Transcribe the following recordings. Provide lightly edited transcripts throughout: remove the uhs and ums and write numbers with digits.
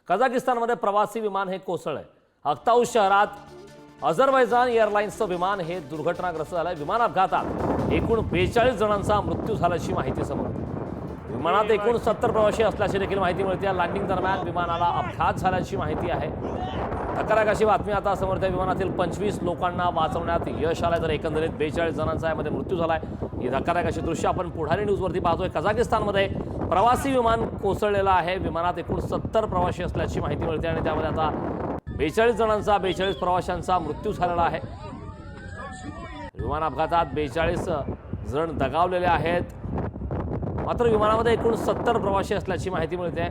कझाकिस्तानमध्ये प्रवासी विमान हे कोसळलंय। अक्ताऊ शहरात अझरबैजान एअरलाइन्सचं विमान हे दुर्घटनाग्रस्त झालंय। विमान अपघातात एकूण 42 जणांचा मृत्यू झाल्याची माहिती समोर आली। विमानात एकूण 70 प्रवासी असल्याची देखील माहिती मिळते। लँडिंग दरम्यान विमानाला अपघात झाल्याची माहिती आहे। धक्कादायक अशी बातमी आता समोर येते। विमानातील 25 लोकांना वाचवण्यात यश आलंय, तर एकंदरीत 42 जणांचा यामध्ये मृत्यू झालाय। ही धक्कादायक अशी दृश्य आपण पुढारी न्यूजवरती पाहतोय। कझाकिस्तानमध्ये प्रवासी विमान कोसळलेलं आहे। विमानात एकूण 70 प्रवासी असल्याची माहिती मिळते आणि त्यामध्ये आता 42 प्रवाशांचा मृत्यू झालेला आहे। विमान अपघातात 42 जण दगावलेले आहेत, मात्र विमानामध्ये एकूण 70 प्रवासी असल्याची माहिती मिळते।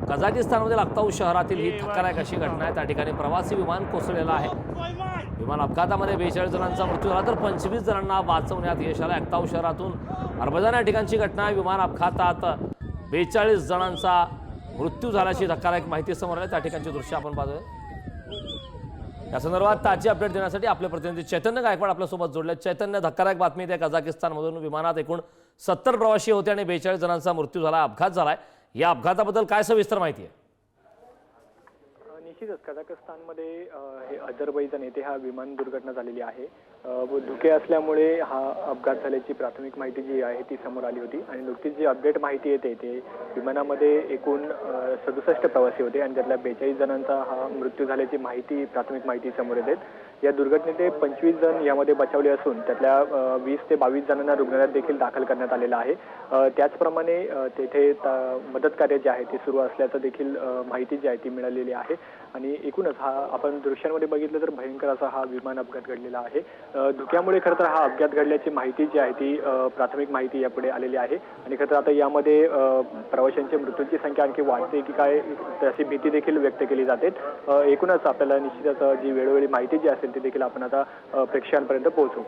कझाकिस्तानमधील अक्ताऊ शहरातील ही धक्कादायक अशी घटना आहे। त्या ठिकाणी प्रवासी विमान कोसळलेलं आहे। विमान अपघातामध्ये 42 जणांचा मृत्यू झाला, तर 25 जणांना वाचवण्यात यश आलं। अक्ताऊ शहरातून अरबजान या ठिकाणची घटना आहे। विमान अपघातात 42 जणांचा मृत्यू झाल्याची धक्कादायक माहिती समोर आली। त्या ठिकाणची दृश्य आपण पाहतोय। या संदर्भात ताजी अपडेट देण्यासाठी आपले प्रतिनिधी चैतन्य गायकवाड आपल्यासोबत जोडले। चैतन्य, धक्कादायक बातमी आहे। कझाकिस्तानमधून विमानात एकूण 70 प्रवासी होते आणि 42 जणांचा मृत्यू झाला, अपघात झालाय। या अपघाताबद्दल काय सविस्तर माहिती आहे? निश्चितच कझाकिस्तानमध्ये हे अझरबैजान येथे हा विमान दुर्घटना झालेली आहे। धुके असल्यामुळे हा अपघात झाल्याची प्राथमिक माहिती जी आहे ती समोर आली होती आणि नुकतीच जी अपडेट माहिती येते ते विमानामध्ये एकूण 67 प्रवासी होते आणि त्यातल्या 42 जणांचा हा मृत्यू झाल्याची माहिती प्राथमिक माहिती समोर येते। या दुर्घटनेत 25 जण यामध्ये बचावले असून त्यातल्या 20 ते 22 जणांना रुग्णालयात देखील दाखल करण्यात आलेलं आहे। त्याचप्रमाणे तेथे मदत कार्य जे आहे ते सुरू असल्याचं देखील माहिती जी आहे ती मिळालेली आहे आणि एकूणच हा आपण दृश्यांमध्ये बघितलं तर भयंकर असा हा विमान अपघात घडलेला आहे। धुक्यामुळे खरं तर हा अपघात घडल्याची माहिती जी आहे ती प्राथमिक माहिती यापुढे आलेली आहे आणि खरं तर आता यामध्ये प्रवाशांच्या मृत्यूची संख्या आणखी वाढते की काय अशी भीती देखील व्यक्त केली जाते। एकूणच आपल्याला निश्चितच जी वेळोवेळी माहिती जी असेल ती देखील आपण आता प्रेक्षकांपर्यंत पोहोचवू।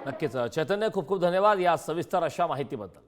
नक्कीच चैतन्य, खूप खूप धन्यवाद या सविस्तर अशा माहितीबद्दल।